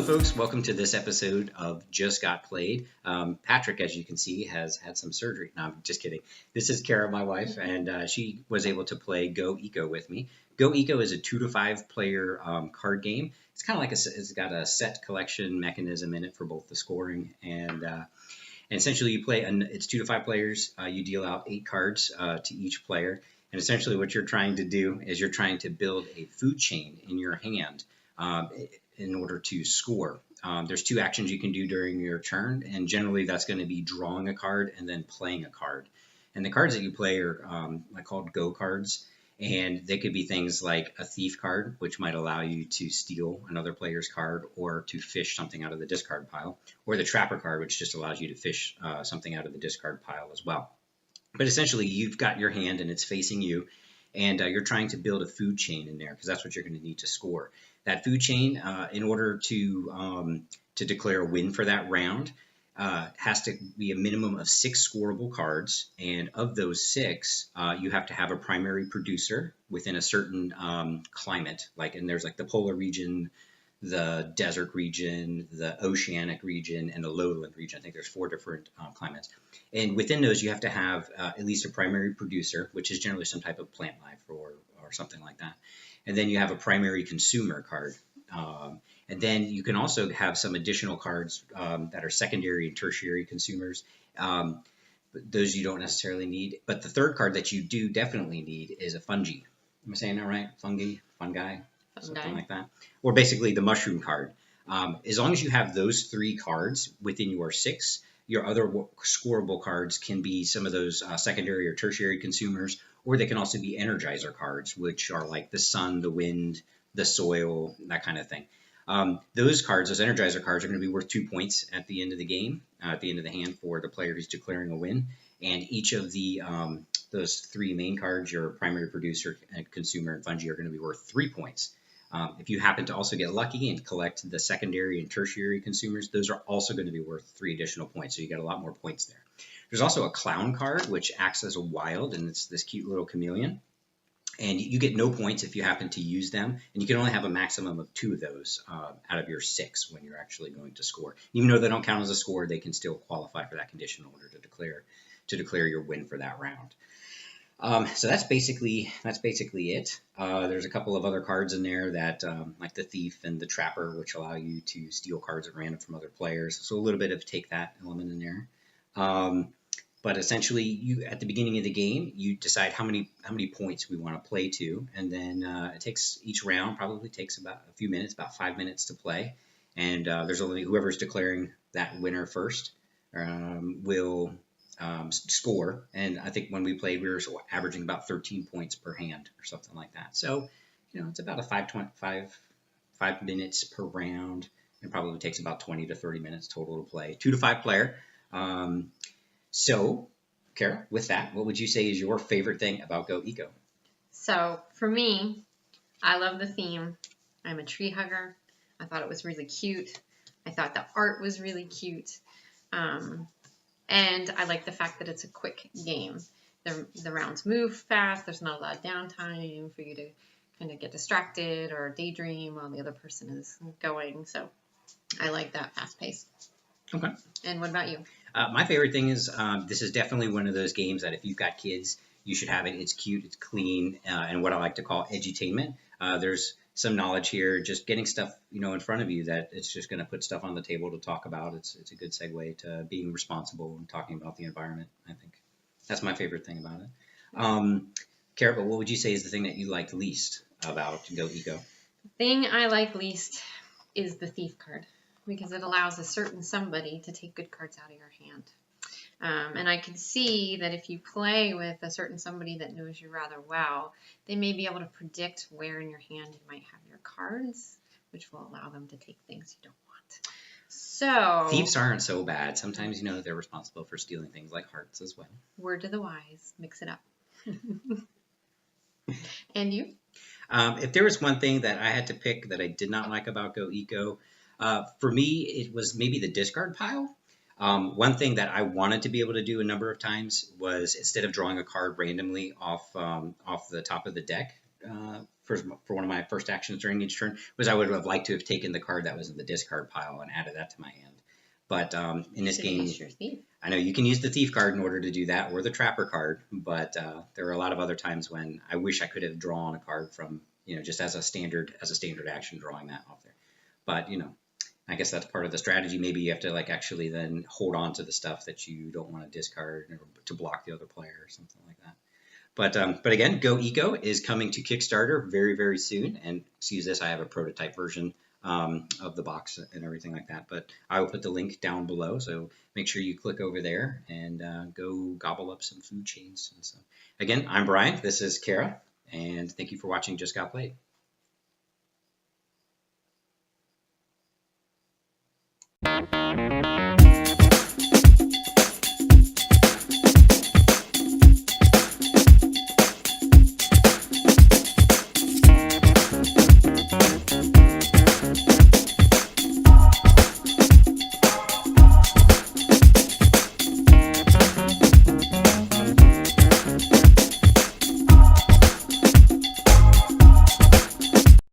Hello, folks. Welcome to this episode of Just Got Played. Patrick, as you can see, has had some surgery. No, I'm just kidding. This is Kara, my wife, and she was able to play Go Eco with me. Go Eco is a 2 to 5 player card game. It's kind of like it's got a set collection mechanism in it for both the scoring and essentially you play. It's 2 to 5 players. You deal out 8 cards to each player, and essentially what you're trying to do is you're trying to build a food chain in your hand. In order to score. There's 2 actions you can do during your turn, and generally that's going to be drawing a card and then playing a card. And the cards that you play are called go cards, and they could be things like a thief card, which might allow you to steal another player's card or to fish something out of the discard pile, or the trapper card, which just allows you to fish something out of the discard pile as well. But essentially, you've got your hand and it's facing you, and you're trying to build a food chain in there because that's what you're going to need to score. That food chain, in order to declare a win for that round, has to be a minimum of 6 scoreable cards, and of those 6, you have to have a primary producer within a certain climate. And there's the polar region, the desert region, the oceanic region, and the lowland region. I think there's 4 different climates. And within those, you have to have at least a primary producer, which is generally some type of plant life or something like that. And then you have a primary consumer card. And then you can also have some additional cards that are secondary and tertiary consumers. Those you don't necessarily need. But the third card that you do definitely need is a fungi. Am I saying that right? Fungi? Something like that. Or basically the mushroom card. As long as you have those 3 cards within your 6, your other scoreable cards can be some of those secondary or tertiary consumers, or they can also be energizer cards, which are like the sun, the wind, the soil, that kind of thing. Those energizer cards, are going to be worth 2 points at the end of the game, at the end of the hand for the player who's declaring a win. And each of those 3 main cards, your primary producer, and consumer, and fungi, are going to be worth 3 points. If you happen to also get lucky and collect the secondary and tertiary consumers, those are also going to be worth 3 additional points. So you get a lot more points there. There's also a clown card, which acts as a wild, and it's this cute little chameleon. And you get no points if you happen to use them. And you can only have a maximum of 2 of those out of your 6 when you're actually going to score. Even though they don't count as a score, they can still qualify for that condition in order to declare your win for that round. So that's basically it. There's a couple of other cards in there that, like the thief and the trapper, which allow you to steal cards at random from other players. So a little bit of take that element in there. But essentially, you at the beginning of the game, you decide how many points we want to play to, and then each round probably takes about a few minutes, about 5 minutes to play. And there's only whoever's declaring that winner first will score. And I think when we played, we were averaging about 13 points per hand or something like that. So, it's about a 5 minutes per round, and probably takes about 20 to 30 minutes total to play. 2 to 5 player. So, Kara, with that, what would you say is your favorite thing about Go Eco? So, for me, I love the theme. I'm a tree hugger. I thought it was really cute. I thought the art was really cute. And I like the fact that it's a quick game. The rounds move fast. There's not a lot of downtime for you to kind of get distracted or daydream while the other person is going. So I like that fast pace. Okay. And what about you? My favorite thing is this is definitely one of those games that if you've got kids, you should have it. It's cute, it's clean, and what I like to call edu-tainment. There's some knowledge here, just getting stuff in front of you that it's just going to put stuff on the table to talk about. It's a good segue to being responsible and talking about the environment. I think that's my favorite thing about it. Kara, but what would you say is the thing that you like least about Go Eco? The thing I like least is the thief card, because it allows a certain somebody to take good cards out of your hand. And I can see that if you play with a certain somebody that knows you rather well, they may be able to predict where in your hand you might have your cards, which will allow them to take things you don't want. So thieves aren't so bad. Sometimes they're responsible for stealing things like hearts as well. Word to the wise, mix it up. And you? If there was one thing that I had to pick that I did not like about Go Eco, for me, it was maybe the discard pile. One thing that I wanted to be able to do a number of times was, instead of drawing a card randomly off the top of the deck, for one of my first actions during each turn was I would have liked to have taken the card that was in the discard pile and added that to my hand. But in this game, Use your thief. I know you can use the thief card in order to do that, or the trapper card, but there are a lot of other times when I wish I could have drawn a card from, just as a standard action, drawing that off there. But I guess that's part of the strategy. Maybe you have to like actually then hold on to the stuff that you don't want to discard or to block the other player or something like that. But again, Go Eco is coming to Kickstarter very, very soon. And excuse this, I have a prototype version of the box and everything like that. But I will put the link down below, so make sure you click over there and go gobble up some food chains. And so again, I'm Brian. This is Kara, and thank you for watching Just Got Played.